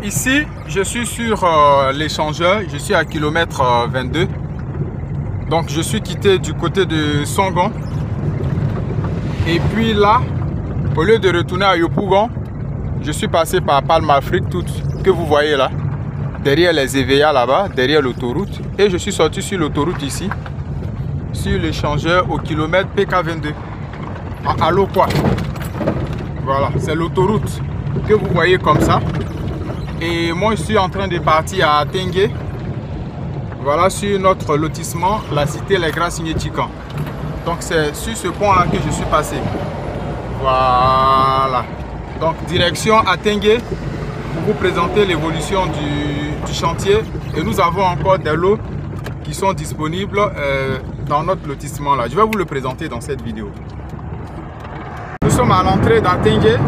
ici, je suis sur l'échangeur, je suis à kilomètre 22. Donc, je suis quitté du côté de Songon. Et puis là, au lieu de retourner à Yopougon, je suis passé par Palm Afrique, tout que vous voyez là, derrière les EVA là-bas, derrière l'autoroute. Et je suis sorti sur l'autoroute ici, sur l'échangeur au kilomètre PK22, à Lokwa. Voilà, c'est l'autoroute que vous voyez comme ça. Et moi, je suis en train de partir à Tengue. Voilà, sur notre lotissement, la cité Les Gras Signé-Tikan. Donc, c'est sur ce pont-là que je suis passé. Voilà. Donc, direction à Tengue pour vous présenter l'évolution du chantier. Et nous avons encore des lots qui sont disponibles dans notre lotissement là. Je vais vous le présenter dans cette vidéo. Nous sommes à l'entrée d'Atengue.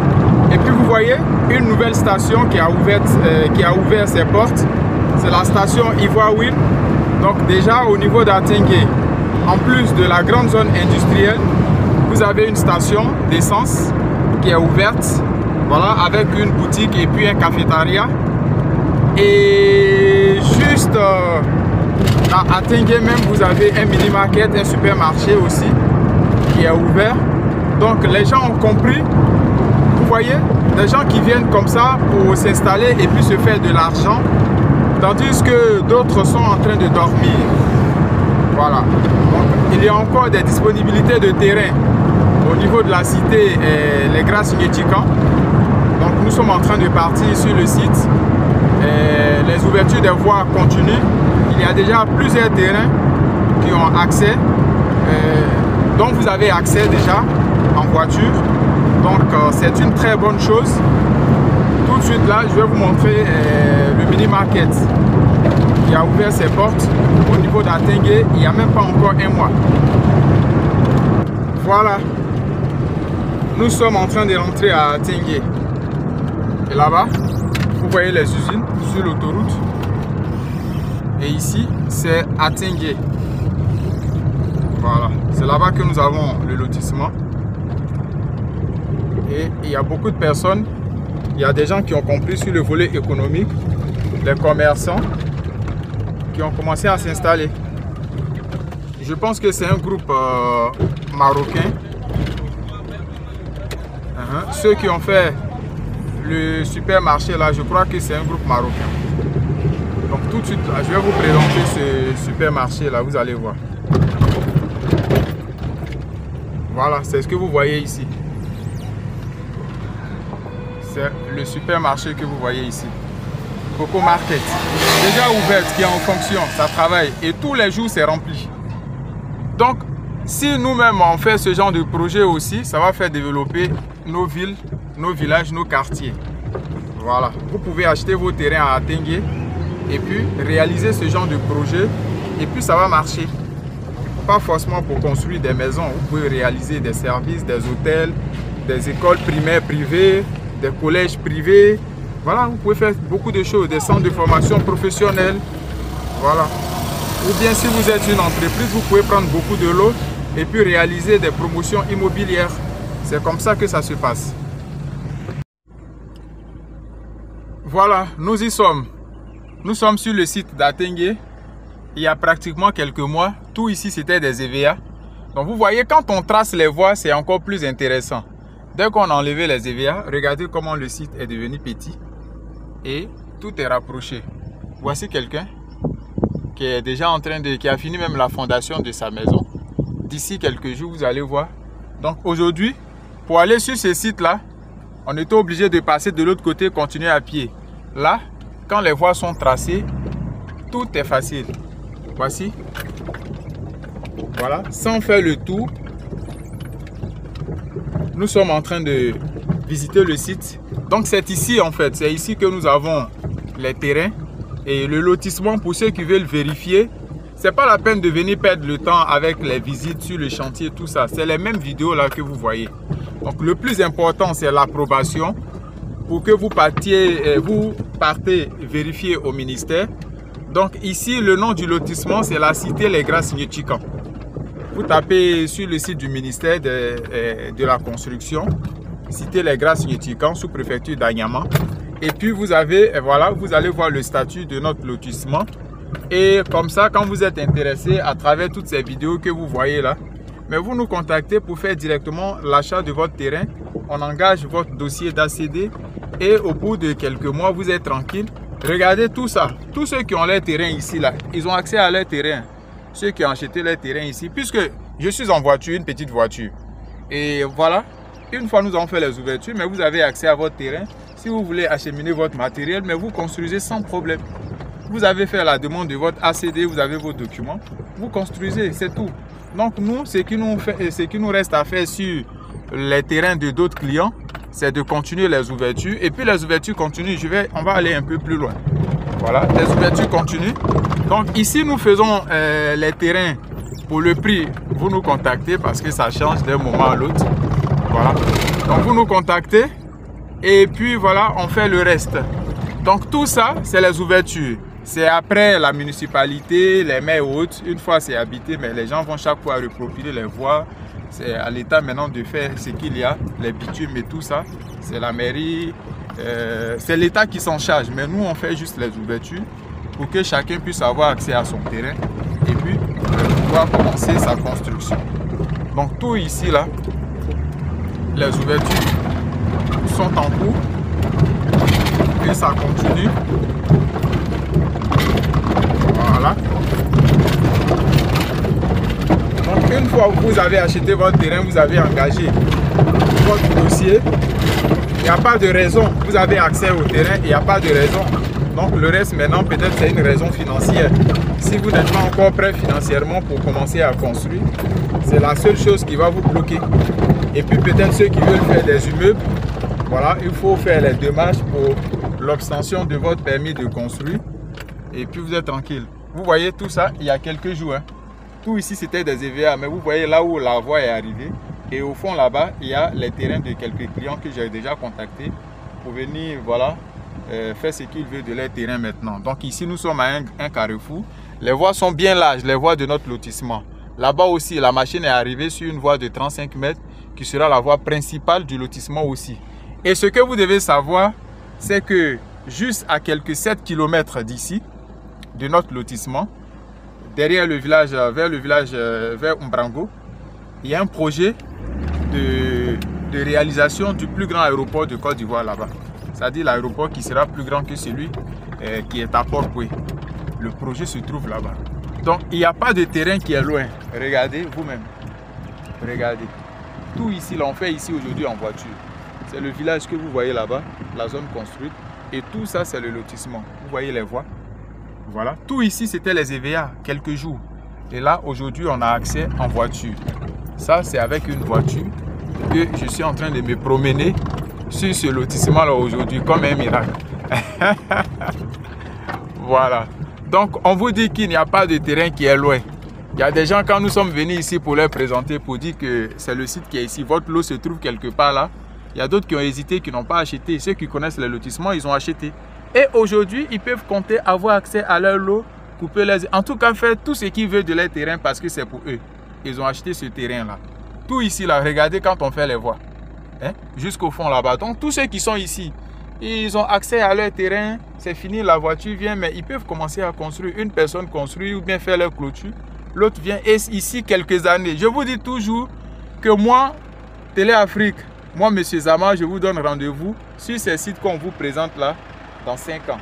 Et puis vous voyez une nouvelle station qui a ouvert ses portes. C'est la station Ivoire-Will. Donc déjà au niveau d'Atengue, en plus de la grande zone industrielle, vous avez une station d'essence qui est ouverte. Voilà, avec une boutique et puis un cafétéria. Et juste à Atengue même, vous avez un mini-market, un supermarché aussi qui est ouvert. Donc les gens ont compris. Vous voyez, des gens qui viennent comme ça pour s'installer et puis se faire de l'argent, tandis que d'autres sont en train de dormir. Voilà. Donc, il y a encore des disponibilités de terrain au niveau de la cité Les Gras Signé-Tikan. Donc nous sommes en train de partir sur le site. Les ouvertures des voies continuent. Il y a déjà plusieurs terrains qui ont accès, dont vous avez accès déjà en voiture. Donc c'est une très bonne chose. Tout de suite là, je vais vous montrer le mini-market qui a ouvert ses portes au niveau d'Atengue il n'y a même pas encore un mois. Voilà. Nous sommes en train de rentrer à Atengue. Et là-bas, vous voyez les usines sur l'autoroute. Et ici, c'est Atengue. Voilà. C'est là-bas que nous avons le lotissement. Et il y a beaucoup de personnes, il y a des gens qui ont compris sur le volet économique, les commerçants qui ont commencé à s'installer. Je pense que c'est un groupe marocain. Ceux qui ont fait le supermarché là, je crois que c'est un groupe marocain. Donc tout de suite, là, je vais vous présenter ce supermarché là, vous allez voir. Voilà, c'est ce que vous voyez ici. C'est le supermarché que vous voyez ici. Coco Market. Déjà ouverte, qui est en fonction, ça travaille. Et tous les jours, c'est rempli. Donc, si nous-mêmes on fait ce genre de projet aussi, ça va faire développer nos villes, nos villages, nos quartiers. Voilà. Vous pouvez acheter vos terrains à Atengue et puis réaliser ce genre de projet. Et puis, ça va marcher. Pas forcément pour construire des maisons. Vous pouvez réaliser des services, des hôtels, des écoles primaires privées, des collèges privés. Voilà, vous pouvez faire beaucoup de choses, des centres de formation professionnelle. Voilà. Ou bien si vous êtes une entreprise, vous pouvez prendre beaucoup de lots et puis réaliser des promotions immobilières. C'est comme ça que ça se passe. Voilà, nous y sommes. Nous sommes sur le site d'Atengue. Il y a pratiquement quelques mois, tout ici c'était des EVA. Donc vous voyez, quand on trace les voies, c'est encore plus intéressant. Dès qu'on a enlevé les EVA, regardez comment le site est devenu petit et tout est rapproché. Voici quelqu'un qui est déjà en train qui a fini même la fondation de sa maison. D'ici quelques jours, vous allez voir. Donc aujourd'hui, pour aller sur ce site-là, on était obligé de passer de l'autre côté, continuer à pied. Là, quand les voies sont tracées, tout est facile. Voici. Voilà, sans faire le tour. Nous sommes en train de visiter le site. Donc c'est ici en fait, c'est ici que nous avons les terrains et le lotissement. Pour ceux qui veulent vérifier, c'est pas la peine de venir perdre le temps avec les visites sur le chantier, tout ça. C'est les mêmes vidéos là que vous voyez. Donc le plus important, c'est l'approbation pour que vous partez vérifier au ministère. Donc ici, le nom du lotissement, c'est la cité Les Gras Signé-Tikan. Vous tapez sur le site du ministère de la construction, cité Les Gras Signé-Tikan, sous-préfecture d'Anyama. Et puis vous avez, voilà, vous allez voir le statut de notre lotissement. Et comme ça, quand vous êtes intéressé à travers toutes ces vidéos que vous voyez là, mais vous nous contactez pour faire directement l'achat de votre terrain. On engage votre dossier d'ACD et au bout de quelques mois, vous êtes tranquille. Regardez tout ça. Tous ceux qui ont leur terrain ici, là, ils ont accès à leur terrain. Ceux qui ont acheté leur terrain ici, puisque je suis en voiture, une petite voiture. Et voilà, une fois nous avons fait les ouvertures, mais vous avez accès à votre terrain. Si vous voulez acheminer votre matériel, mais vous construisez sans problème. Vous avez fait la demande de votre ACD, vous avez vos documents, vous construisez, c'est tout. Donc nous, ce qui nous reste à faire sur les terrains de d'autres clients, c'est de continuer les ouvertures. Et puis les ouvertures continuent, on va aller un peu plus loin. Voilà, les ouvertures continuent. Donc ici, nous faisons les terrains pour le prix. Vous nous contactez parce que ça change d'un moment à l'autre. Voilà, donc vous nous contactez et puis voilà, on fait le reste. Donc tout ça, c'est les ouvertures. C'est après la municipalité, les maires hautes, une fois c'est habité, mais les gens vont chaque fois reprofiler les voies. C'est à l'État maintenant de faire ce qu'il y a, les bitumes et tout ça. C'est la mairie, c'est l'État qui s'en charge. Mais nous, on fait juste les ouvertures pour que chacun puisse avoir accès à son terrain et puis pouvoir commencer sa construction. Donc tout ici, là, les ouvertures sont en cours et ça continue. Voilà. Donc une fois que vous avez acheté votre terrain, vous avez engagé votre dossier, il n'y a pas de raison. Vous avez accès au terrain, il n'y a pas de raison. Donc le reste maintenant, peut-être c'est une raison financière. Si vous n'êtes pas encore prêt financièrement pour commencer à construire, c'est la seule chose qui va vous bloquer. Et puis peut-être ceux qui veulent faire des immeubles, voilà, il faut faire les démarches pour l'obtention de votre permis de construire. Et puis vous êtes tranquille. Vous voyez tout ça, il y a quelques jours. Hein. Tout ici c'était des EVA, mais vous voyez là où la voie est arrivée. Et au fond là-bas, il y a les terrains de quelques clients que j'ai déjà contactés pour venir, voilà, faire ce qu'ils veulent de leur terrain maintenant. Donc ici nous sommes à un carrefour. Les voies sont bien larges, les voies de notre lotissement. Là-bas aussi, la machine est arrivée sur une voie de 35 mètres qui sera la voie principale du lotissement aussi. Et ce que vous devez savoir, c'est que juste à quelques 7 km d'ici, de notre lotissement, derrière le village, vers Umbrango, il y a un projet de réalisation du plus grand aéroport de Côte d'Ivoire là-bas. C'est-à-dire l'aéroport qui sera plus grand que celui qui est à Port-Boué. Le projet se trouve là-bas. Donc il n'y a pas de terrain qui est loin. Regardez vous-même. Regardez. Tout ici, là, on fait ici aujourd'hui en voiture. C'est le village que vous voyez là-bas, la zone construite. Et tout ça, c'est le lotissement. Vous voyez les voies. Voilà. Tout ici, c'était les EVA, quelques jours. Et là, aujourd'hui, on a accès en voiture. Ça, c'est avec une voiture que je suis en train de me promener sur ce lotissement-là aujourd'hui, comme un miracle. Voilà. Donc, on vous dit qu'il n'y a pas de terrain qui est loin. Il y a des gens, quand nous sommes venus ici pour leur présenter, pour dire que c'est le site qui est ici, votre lot se trouve quelque part là. Il y a d'autres qui ont hésité, qui n'ont pas acheté. Ceux qui connaissent les lotissements, ils ont acheté. Et aujourd'hui, ils peuvent compter avoir accès à leur lot, couper les... En tout cas, faire tout ce qu'ils veulent de leur terrain parce que c'est pour eux. Ils ont acheté ce terrain-là. Tout ici, là, regardez quand on fait les voies. Hein? Jusqu'au fond là-bas. Donc, tous ceux qui sont ici, ils ont accès à leur terrain. C'est fini, la voiture vient, mais ils peuvent commencer à construire. Une personne construit ou bien faire leur clôture. L'autre vient. Et ici, quelques années. Je vous dis toujours que moi, Télé Afrique, moi, M. Zama, je vous donne rendez-vous sur ces sites qu'on vous présente là dans 5 ans.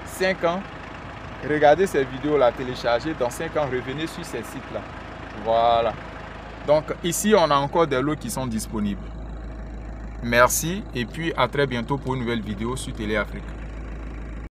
5 ans, regardez ces vidéos-là, téléchargez. Dans 5 ans, revenez sur ces sites-là. Voilà. Donc, ici, on a encore des lots qui sont disponibles. Merci et puis à très bientôt pour une nouvelle vidéo sur Télé Afrique.